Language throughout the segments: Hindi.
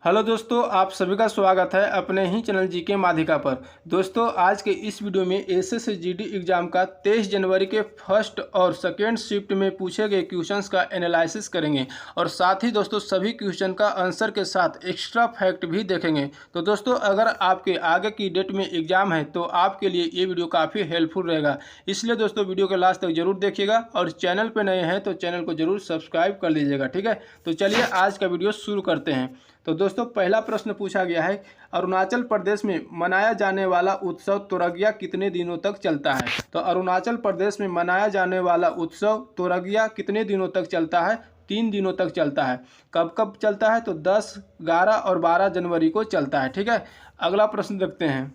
हेलो दोस्तों, आप सभी का स्वागत है अपने ही चैनल जीके माध्यिका पर। दोस्तों, आज के इस वीडियो में एसएससी जीडी एग्जाम का 23 जनवरी के फर्स्ट और सेकेंड शिफ्ट में पूछे गए क्वेश्चंस का एनालिसिस करेंगे और साथ ही दोस्तों सभी क्वेश्चन का आंसर के साथ एक्स्ट्रा फैक्ट भी देखेंगे। तो दोस्तों, अगर आपके आगे की डेट में एग्जाम है तो आपके लिए ये वीडियो काफ़ी हेल्पफुल रहेगा, इसलिए दोस्तों वीडियो के लास्ट तक जरूर देखिएगा और चैनल पर नए हैं तो चैनल को जरूर सब्सक्राइब कर लीजिएगा। ठीक है, तो चलिए आज का वीडियो शुरू करते हैं। तो दोस्तों, पहला प्रश्न पूछा गया है, अरुणाचल प्रदेश में मनाया जाने वाला उत्सव तोरगिया कितने दिनों तक चलता है। तो अरुणाचल प्रदेश में मनाया जाने वाला उत्सव तोरगिया कितने दिनों तक चलता है? 3 दिनों तक चलता है। कब कब चलता है? तो 10, 11 और 12 जनवरी को चलता है। ठीक है, अगला प्रश्न देखते हैं।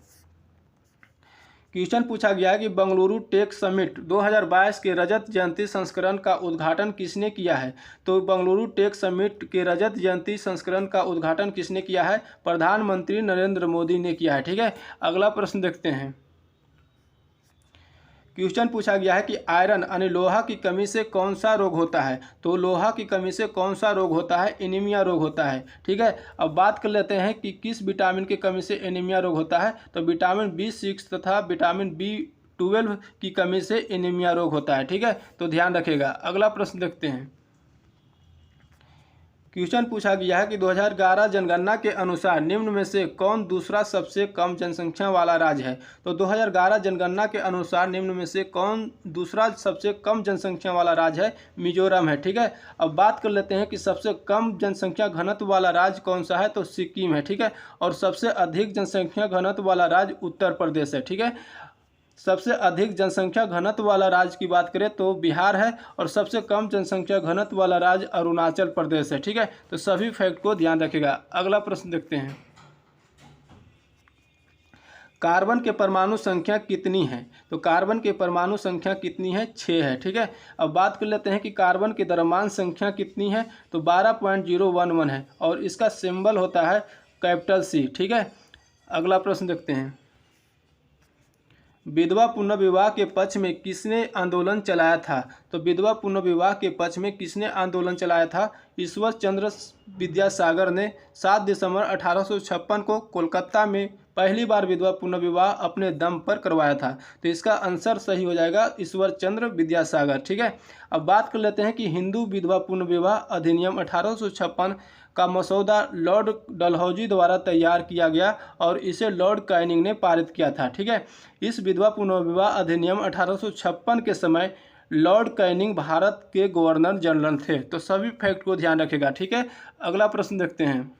क्वेश्चन पूछा गया है कि बेंगलुरु टेक समिट 2022 के रजत जयंती संस्करण का उद्घाटन किसने किया है। तो बेंगलुरु टेक समिट के रजत जयंती संस्करण का उद्घाटन किसने किया है? प्रधानमंत्री नरेंद्र मोदी ने किया है। ठीक है, अगला प्रश्न देखते हैं। क्वेश्चन पूछा गया है कि आयरन यानी लोहा की कमी से कौन सा रोग होता है। तो लोहा की कमी से कौन सा रोग होता है? एनीमिया रोग होता है। ठीक है, अब बात कर लेते हैं कि किस विटामिन की कमी से एनीमिया रोग होता है। तो विटामिन B6 तथा विटामिन B12 की कमी से एनीमिया रोग होता है। ठीक है, तो ध्यान रखिएगा। अगला प्रश्न देखते हैं। क्वेश्चन पूछा गया है कि 2011 जनगणना के अनुसार निम्न में से कौन दूसरा सबसे कम जनसंख्या वाला राज्य है। तो 2011 जनगणना के अनुसार निम्न में से कौन दूसरा सबसे कम जनसंख्या वाला राज्य है? मिजोरम है। ठीक है, अब बात कर लेते हैं कि सबसे कम जनसंख्या घनत्व वाला राज्य कौन सा है। तो सिक्किम है। ठीक है, और सबसे अधिक जनसंख्या घनत्व वाला राज्य उत्तर प्रदेश है। ठीक है, सबसे अधिक जनसंख्या घनत्व वाला राज्य की बात करें तो बिहार है और सबसे कम जनसंख्या घनत्व वाला राज्य अरुणाचल प्रदेश है। ठीक है, तो सभी फैक्ट को ध्यान रखिएगा। अगला प्रश्न देखते हैं। कार्बन के परमाणु संख्या कितनी है। तो कार्बन के परमाणु संख्या कितनी है? 6 है। ठीक है, अब बात कर लेते हैं कि कार्बन की द्रव्यमान संख्या कितनी है। तो 12.011 है और इसका सिंबल होता है कैपिटल C। ठीक है, अगला प्रश्न देखते हैं। विधवा पुनर्विवाह के पक्ष में किसने आंदोलन चलाया था। तो विधवा पुनर्विवाह के पक्ष में किसने आंदोलन चलाया था? ईश्वर चंद्र विद्यासागर ने 7 दिसंबर 1856 को कोलकाता में पहली बार विधवा पुनर्विवाह अपने दम पर करवाया था। तो इसका आंसर सही हो जाएगा ईश्वर चंद्र विद्यासागर। ठीक है, अब बात कर लेते हैं कि हिंदू विधवा पुनर्विवाह अधिनियम 1856 का मसौदा लॉर्ड डलहौजी द्वारा तैयार किया गया और इसे लॉर्ड कैनिंग ने पारित किया था। ठीक है, इस विधवा पुनर्विवाह अधिनियम 1856 के समय लॉर्ड कैनिंग भारत के गवर्नर जनरल थे। तो सभी फैक्ट को ध्यान रखेगा। ठीक है, अगला प्रश्न देखते हैं।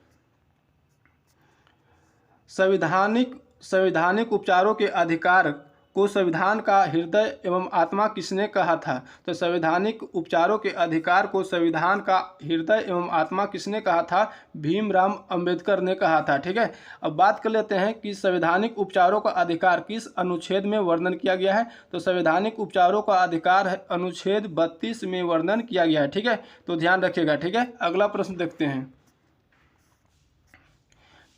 संवैधानिक उपचारों के अधिकार को संविधान का हृदय एवं आत्मा किसने कहा था। तो संवैधानिक उपचारों के अधिकार को संविधान का हृदय एवं आत्मा किसने कहा था? भीमराव अंबेडकर ने कहा था। ठीक है, अब बात कर लेते हैं कि संवैधानिक उपचारों का अधिकार किस अनुच्छेद में वर्णन किया गया है। तो संवैधानिक उपचारों का अधिकार है अनुच्छेद 32 में वर्णन किया गया है। ठीक है, तो ध्यान रखिएगा। ठीक है, अगला प्रश्न देखते हैं।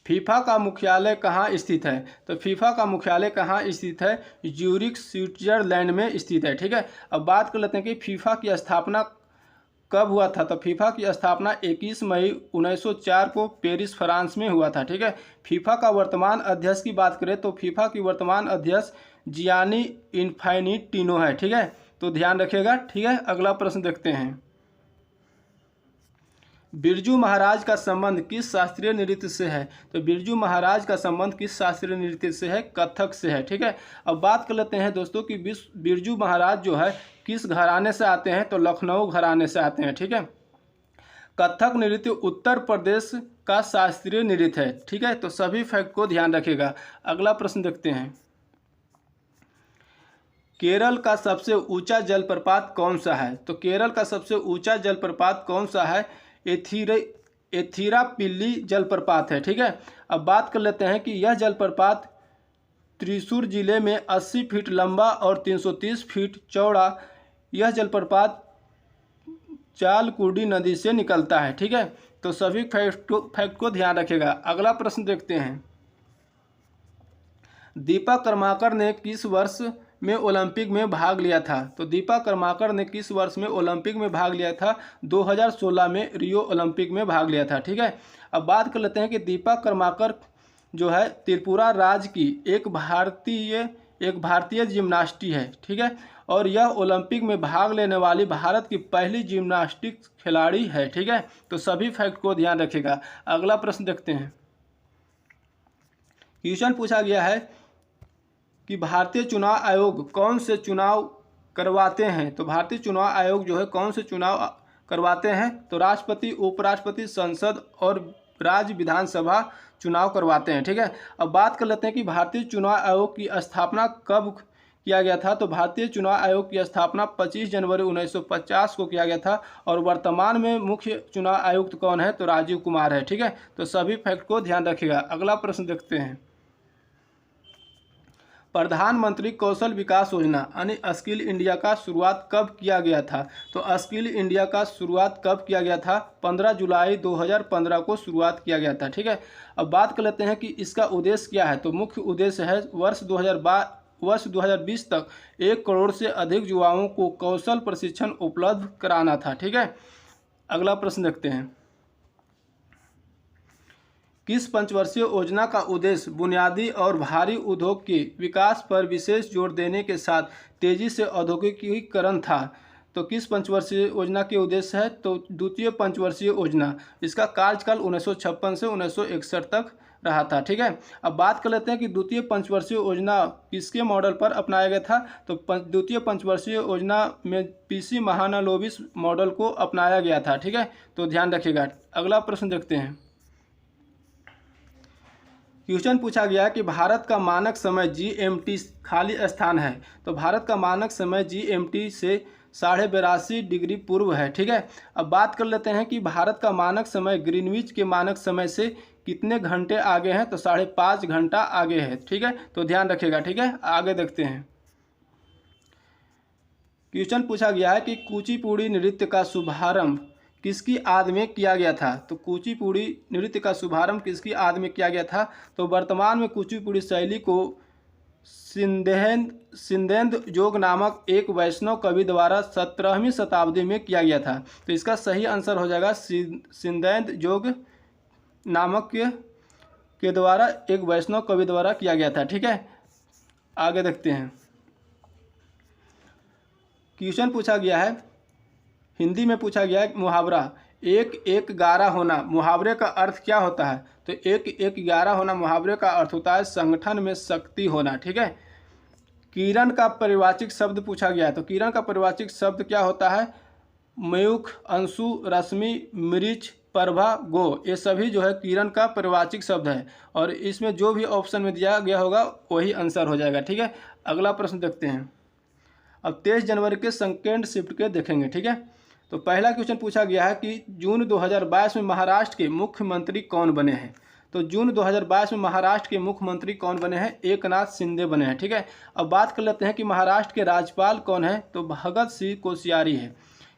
फीफा का मुख्यालय कहाँ स्थित है। तो फीफा का मुख्यालय कहाँ स्थित है? ज्यूरिख स्विट्जरलैंड में स्थित है। ठीक है, अब बात कर लेते हैं कि फीफा की स्थापना कब हुआ था। तो फीफा की स्थापना 21 मई 1904 को पेरिस फ्रांस में हुआ था। ठीक है, फीफा का वर्तमान अध्यक्ष की बात करें तो फीफा की वर्तमान अध्यक्ष जियानी इन्फैंटिनो है। ठीक है, तो ध्यान रखिएगा। ठीक है, अगला प्रश्न देखते हैं। बिरजू महाराज का संबंध किस शास्त्रीय नृत्य से है। तो बिरजू महाराज का संबंध किस शास्त्रीय नृत्य से है? कथक से है। ठीक है, अब बात कर लेते हैं दोस्तों कि बिरजू महाराज जो है किस घराने से आते हैं। तो लखनऊ घराने से आते हैं। ठीक है, कथक नृत्य उत्तर प्रदेश का शास्त्रीय नृत्य है। ठीक है, तो सभी फैक्ट को ध्यान रखिएगा। अगला प्रश्न देखते हैं। केरल का सबसे ऊंचा जलप्रपात कौन सा है। तो केरल का सबसे ऊंचा जलप्रपात कौन सा है? एथिरापिल्ली जलप्रपात है। ठीक है, अब बात कर लेते हैं कि यह जलप्रपात त्रिशूर जिले में 80 फीट लंबा और 330 फीट चौड़ा यह जलप्रपात चालकुडी नदी से निकलता है। ठीक है, तो सभी फैक्ट को ध्यान रखेगा। अगला प्रश्न देखते हैं। दीपक कर्माकर ने किस वर्ष में ओलंपिक में भाग लिया था? तो दीपा कर्माकर ने किस वर्ष में ओलंपिक में भाग लिया था? 2016 में रियो ओलंपिक में भाग लिया था। ठीक है, अब बात कर लेते हैं कि दीपा कर्माकर जो है त्रिपुरा राज्य की एक भारतीय जिम्नास्टी है। ठीक है, और यह ओलंपिक में भाग लेने वाली भारत की पहली जिम्नास्टिक्स खिलाड़ी है। ठीक है, तो सभी फैक्ट को ध्यान रखिएगा। अगला प्रश्न देखते हैं। क्वेश्चन पूछा गया है कि भारतीय चुनाव आयोग कौन से चुनाव करवाते हैं? तो भारतीय चुनाव आयोग जो है कौन से चुनाव करवाते हैं? तो राष्ट्रपति, उपराष्ट्रपति, संसद और राज्य विधानसभा चुनाव करवाते हैं। ठीक है, अब बात कर लेते हैं कि भारतीय चुनाव आयोग की स्थापना कब किया गया था? तो भारतीय चुनाव आयोग की स्थापना 25 जनवरी 1950 को किया गया था और वर्तमान में मुख्य चुनाव आयुक्त कौन है? तो राजीव कुमार है। ठीक है, तो सभी फैक्ट को ध्यान रखिएगा। अगला प्रश्न देखते हैं। प्रधानमंत्री कौशल विकास योजना यानी स्किल इंडिया का शुरुआत कब किया गया था? तो स्किल इंडिया का शुरुआत कब किया गया था? 15 जुलाई 2015 को शुरुआत किया गया था। ठीक है, अब बात कर लेते हैं कि इसका उद्देश्य क्या है? तो मुख्य उद्देश्य है वर्ष 2020 तक 1 करोड़ से अधिक युवाओं को कौशल प्रशिक्षण उपलब्ध कराना था। ठीक है, अगला प्रश्न देखते हैं। किस पंचवर्षीय योजना का उद्देश्य बुनियादी और भारी उद्योग के विकास पर विशेष जोर देने के साथ तेजी से औद्योगिकीकरण था? तो किस पंचवर्षीय योजना के उद्देश्य है? तो द्वितीय पंचवर्षीय योजना। इसका कार्यकाल 1956 से 1961 तक रहा था। ठीक है, अब बात कर लेते हैं कि द्वितीय पंचवर्षीय योजना किसके मॉडल पर अपनाया गया था? तो द्वितीय पंचवर्षीय योजना में पीसी महालनोबिस मॉडल को अपनाया गया था। ठीक है, तो ध्यान रखिएगा। अगला प्रश्न देखते हैं। क्वेश्चन पूछा गया कि भारत का मानक समय GMT खाली स्थान है। तो भारत का मानक समय GMT से 82.5 डिग्री पूर्व है। ठीक है, अब बात कर लेते हैं कि भारत का मानक समय ग्रीनविच के मानक समय से कितने घंटे आगे हैं? तो 5.5 घंटा आगे है। ठीक है, तो ध्यान रखिएगा। ठीक है, आगे देखते हैं। क्वेश्चन पूछा गया है कि कुचिपुड़ी नृत्य का शुभारंभ किसकी आद में किया गया था? तो कुचिपुड़ी नृत्य का शुभारंभ किसकी आद में किया गया था? तो वर्तमान में कुचिपुड़ी शैली को सिंधेंद्र जोग नामक एक वैष्णव कवि द्वारा 17वीं शताब्दी में किया गया था। तो इसका सही आंसर हो जाएगा सिंधेंद्र जोग नामक के द्वारा एक वैष्णव कवि द्वारा किया गया था। ठीक है, आगे देखते हैं। क्वेश्चन पूछा गया है, हिंदी में पूछा गया है मुहावरा एक गारा होना मुहावरे का अर्थ क्या होता है? तो एक गारा होना मुहावरे का अर्थ होता है संगठन में शक्ति होना। ठीक है, किरण का परिवाचिक शब्द पूछा गया है। तो किरण का परिवाचिक शब्द क्या होता है? मयूख, अंशु, रश्मि, मरीच, प्रभा, गो, ये सभी जो है किरण का परिवाचिक शब्द है और इसमें जो भी ऑप्शन में दिया गया होगा वही आंसर हो जाएगा। ठीक है, अगला प्रश्न देखते हैं। अब 23 जनवरी के सेकेंड शिफ्ट के देखेंगे। ठीक है, तो पहला क्वेश्चन पूछा गया है कि जून 2022 में महाराष्ट्र के मुख्यमंत्री कौन बने हैं? तो जून 2022 में महाराष्ट्र के मुख्यमंत्री कौन बने हैं? एकनाथ शिंदे बने हैं। ठीक है, अब बात कर लेते हैं कि महाराष्ट्र के राज्यपाल कौन है? तो भगत सिंह कोश्यारी है।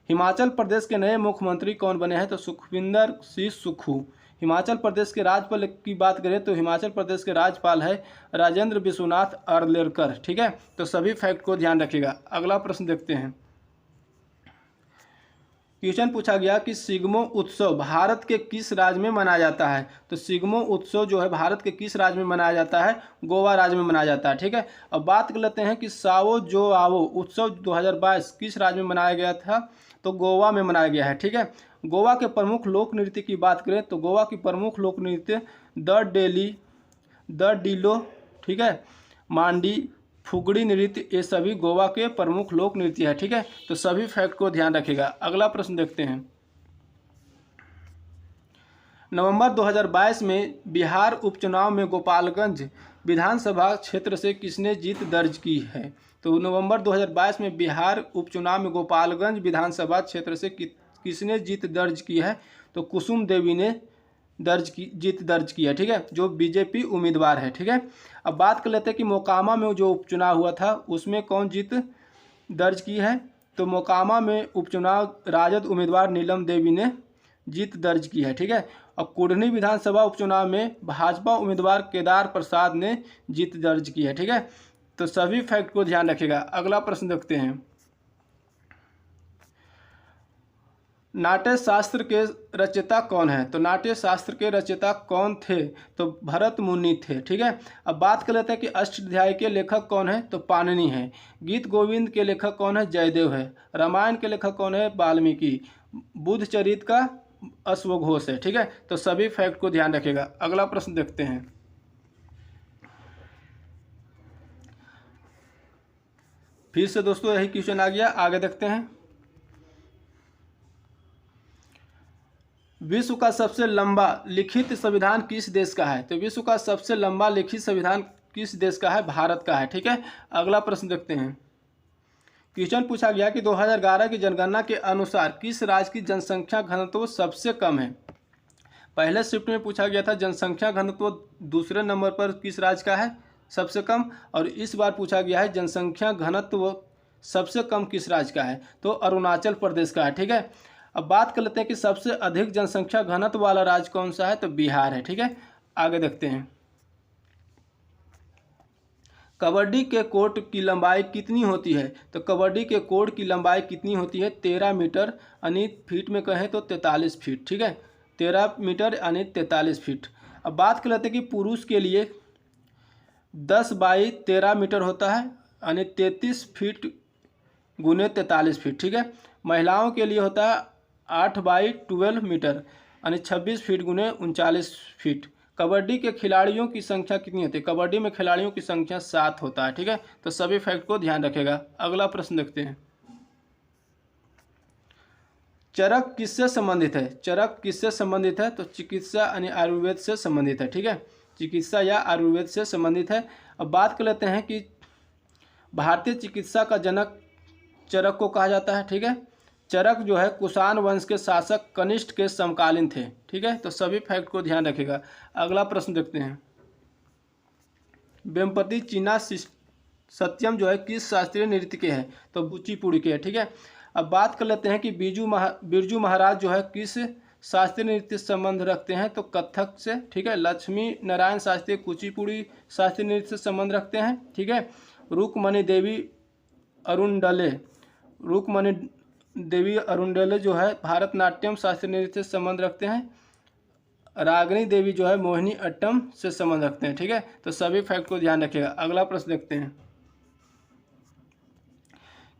हिमाचल प्रदेश के नए मुख्यमंत्री कौन बने हैं? तो सुखविंदर सिंह सुक्खू। हिमाचल प्रदेश के राज्यपाल की बात करें तो हिमाचल प्रदेश के राज्यपाल है राजेंद्र विश्वनाथ अर्लेकर। ठीक है, तो सभी फैक्ट को ध्यान रखिएगा। अगला प्रश्न देखते हैं। क्वेश्चन पूछा गया कि सिग्मो उत्सव भारत के किस राज्य में मनाया जाता है? तो सिग्मो उत्सव जो है भारत के किस राज्य में मनाया जाता है? गोवा राज्य में मनाया जाता है। ठीक है, अब बात कर लेते हैं कि सावो जो आवो उत्सव 2022 किस राज्य में मनाया गया था? तो गोवा में मनाया गया है। ठीक है, गोवा के प्रमुख लोक नृत्य की बात करें तो गोवा की प्रमुख लोक नृत्य द डीलो, ठीक है, मांडी, फुगड़ी नृत्य, ये सभी गोवा के प्रमुख लोक नृत्य है। ठीक है, तो सभी फैक्ट को ध्यान रखिएगा। अगला प्रश्न देखते हैं। नवंबर 2022 में बिहार उपचुनाव में गोपालगंज विधानसभा क्षेत्र से किसने जीत दर्ज की है? तो नवंबर 2022 में बिहार उपचुनाव में गोपालगंज विधानसभा क्षेत्र से किसने जीत दर्ज की है? तो कुसुम देवी ने जीत दर्ज की है। ठीक है, जो बीजेपी उम्मीदवार है। ठीक है, अब बात कर लेते हैं कि मोकामा में जो उपचुनाव हुआ था उसमें कौन जीत दर्ज की है? तो मोकामा में उपचुनाव राजद उम्मीदवार नीलम देवी ने जीत दर्ज की है। ठीक है, और कुढ़नी विधानसभा उपचुनाव में भाजपा उम्मीदवार केदार प्रसाद ने जीत दर्ज की है। ठीक है, तो सभी फैक्ट को ध्यान रखिएगा। अगला प्रश्न देखते हैं। नाट्य शास्त्र के रचयिता कौन है? तो नाट्य शास्त्र के रचयिता कौन थे? तो भरत मुनि थे। ठीक है। अब बात कर लेते हैं कि अष्टाध्यायी के लेखक कौन है? तो पाणिनि है। गीत गोविंद के लेखक कौन है? जयदेव है। रामायण के लेखक कौन है? वाल्मीकि। बुद्ध चरित का अश्वघोष है। ठीक है। तो सभी फैक्ट को ध्यान रखिएगा। अगला प्रश्न देखते हैं। फिर से दोस्तों यही क्वेश्चन आ गया, आगे देखते हैं। विश्व का सबसे लंबा लिखित संविधान किस देश का है? तो विश्व का सबसे लंबा लिखित संविधान किस देश का है? भारत का है। ठीक है। अगला प्रश्न देखते हैं। क्वेश्चन पूछा गया कि 2011 की जनगणना के अनुसार किस राज्य की जनसंख्या घनत्व सबसे कम है? पहले शिफ्ट में पूछा गया था जनसंख्या घनत्व दूसरे नंबर पर किस राज्य का है सबसे कम, और इस बार पूछा गया है जनसंख्या घनत्व सबसे कम किस राज्य का है? तो अरुणाचल प्रदेश का है। ठीक है। अब बात कर लेते हैं कि सबसे अधिक जनसंख्या घनत्व वाला राज्य कौन सा है? तो बिहार है। ठीक है। आगे देखते हैं। कबड्डी के कोर्ट की लंबाई कितनी होती है? तो कबड्डी के कोर्ट की लंबाई कितनी होती है? 13 मीटर, यानी फीट में कहें तो 43 फीट। ठीक है। 13 मीटर यानी 43 फीट। अब बात कर लेते हैं कि पुरुष के लिए 10 बाई 13 मीटर होता है, यानी 33 फीट गुने 43 फीट। ठीक है। महिलाओं के लिए होता है 8 बाई 12 मीटर, यानी 26 फीट गुने 39 फीट। कबड्डी के खिलाड़ियों की संख्या कितनी होती है? कबड्डी में खिलाड़ियों की संख्या 7 होता है। ठीक है। तो सभी फैक्ट को ध्यान रखेगा। अगला प्रश्न देखते हैं। चरक किससे संबंधित है? चरक किससे संबंधित है? तो चिकित्सा यानी आयुर्वेद से संबंधित है। ठीक है। चिकित्सा या आयुर्वेद से संबंधित है। अब बात कर लेते हैं कि भारतीय चिकित्सा का जनक चरक को कहा जाता है। ठीक है। चरक जो है कुषाण वंश के शासक कनिष्ठ के समकालीन थे। ठीक है। तो सभी फैक्ट को ध्यान रखिएगा। अगला प्रश्न देखते हैं। वेम्पति चीना सत्यम जो है किस शास्त्रीय नृत्य के हैं? तो कुचिपुड़ी के है। ठीक है। अब बात कर लेते हैं कि बिरजू महाराज जो है किस शास्त्रीय नृत्य से संबंध रखते हैं? तो कथक से। ठीक है। लक्ष्मी नारायण शास्त्री कुचिपुड़ी शास्त्रीय नृत्य से संबंध रखते हैं। ठीक है। रुक्मणी देवी अरुणडले जो है भारतनाट्यम शास्त्रीय नृत्य से संबंध रखते हैं। रागिनी देवी जो है मोहिनी अट्टम से संबंध रखते हैं। ठीक है। तो सभी फैक्ट को ध्यान रखिएगा। अगला प्रश्न देखते हैं।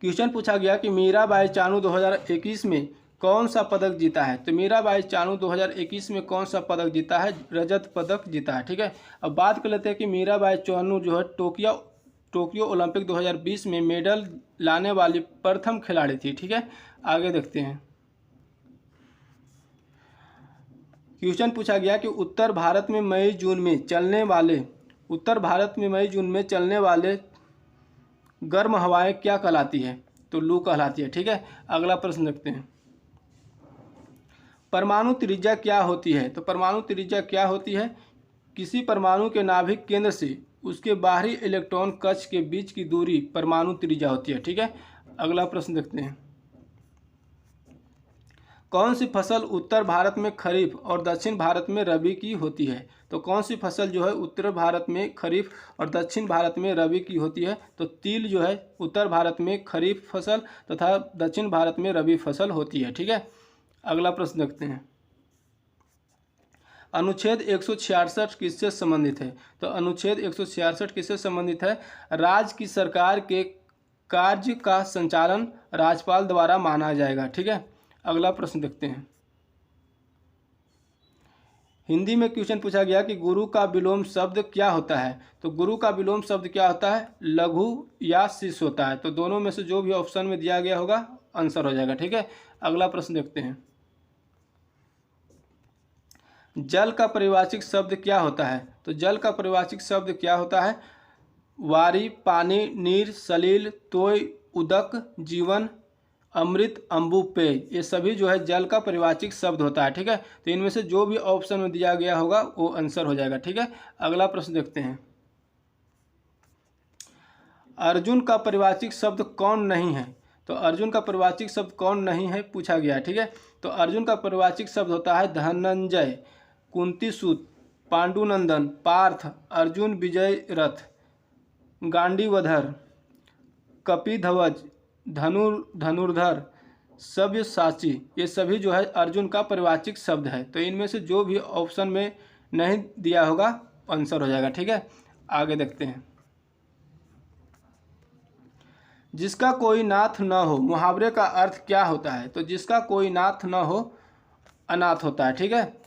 क्वेश्चन पूछा गया कि मीराबाई चानू 2021 में कौन सा पदक जीता है? तो मीराबाई चानू 2021 में कौन सा पदक जीता है? रजत पदक जीता है। ठीक है। अब बात कर लेते हैं कि मीराबाई चानू जो है टोक्यो ओलंपिक 2020 में मेडल लाने वाली प्रथम खिलाड़ी थी। ठीक है। आगे देखते हैं। क्वेश्चन पूछा गया कि उत्तर भारत में मई जून में चलने वाले गर्म हवाएं क्या कहलाती है? तो लू कहलाती है। ठीक है। अगला प्रश्न देखते हैं। परमाणु त्रिज्या क्या होती है? तो परमाणु त्रिज्या क्या होती है? किसी परमाणु के नाभिक केंद्र से उसके बाहरी इलेक्ट्रॉन कक्ष के बीच की दूरी परमाणु त्रिज्या होती है। ठीक है। अगला प्रश्न देखते हैं। कौन सी फसल उत्तर भारत में खरीफ और दक्षिण भारत में रबी की होती है? तो कौन सी फसल जो है उत्तर भारत में खरीफ और दक्षिण भारत में रबी की होती है? तो तिल जो है उत्तर भारत में खरीफ फसल तथा दक्षिण भारत में रबी फसल होती है। ठीक है। अगला प्रश्न देखते हैं। अनुच्छेद 166 किससे संबंधित है? तो अनुच्छेद 166 किससे संबंधित है? राज्य की सरकार के कार्य का संचालन राज्यपाल द्वारा माना जाएगा। ठीक है। अगला प्रश्न देखते हैं। हिंदी में क्वेश्चन पूछा गया कि गुरु का विलोम शब्द क्या होता है? तो गुरु का विलोम शब्द क्या होता है? लघु या शिष्य होता है। तो दोनों में से जो भी ऑप्शन में दिया गया होगा आंसर हो जाएगा। ठीक है। अगला प्रश्न देखते हैं। जल का परिभाषिक शब्द क्या होता है? तो जल का परिभाषिक शब्द क्या होता है? वारी, पानी, नीर, सलील, तोय, उदक, जीवन, अमृत, अम्बु, पेय, ये सभी जो है जल का परिभाषिक शब्द होता है। ठीक है। तो इनमें से जो भी ऑप्शन में दिया गया होगा वो आंसर हो जाएगा। ठीक है। अगला प्रश्न देखते हैं। अर्जुन का परिभाषिक शब्द कौन नहीं है? तो अर्जुन का परिभाषिक शब्द कौन नहीं है पूछा गया है। ठीक है। तो अर्जुन का परिभाषिक शब्द होता है धनंजय, कुंती सूत, पांडुनंदन, पार्थ, अर्जुन, विजय रथ। गांडीवधर, कपिध्वज, धनुर्धर, सव्यसाची, ये सभी जो है अर्जुन का परिवाचिक शब्द है। तो इनमें से जो भी ऑप्शन में नहीं दिया होगा आंसर हो जाएगा। ठीक है, आगे देखते हैं। जिसका कोई नाथ न हो, मुहावरे का अर्थ क्या होता है? तो जिसका कोई नाथ न हो अनाथ होता है। ठीक है,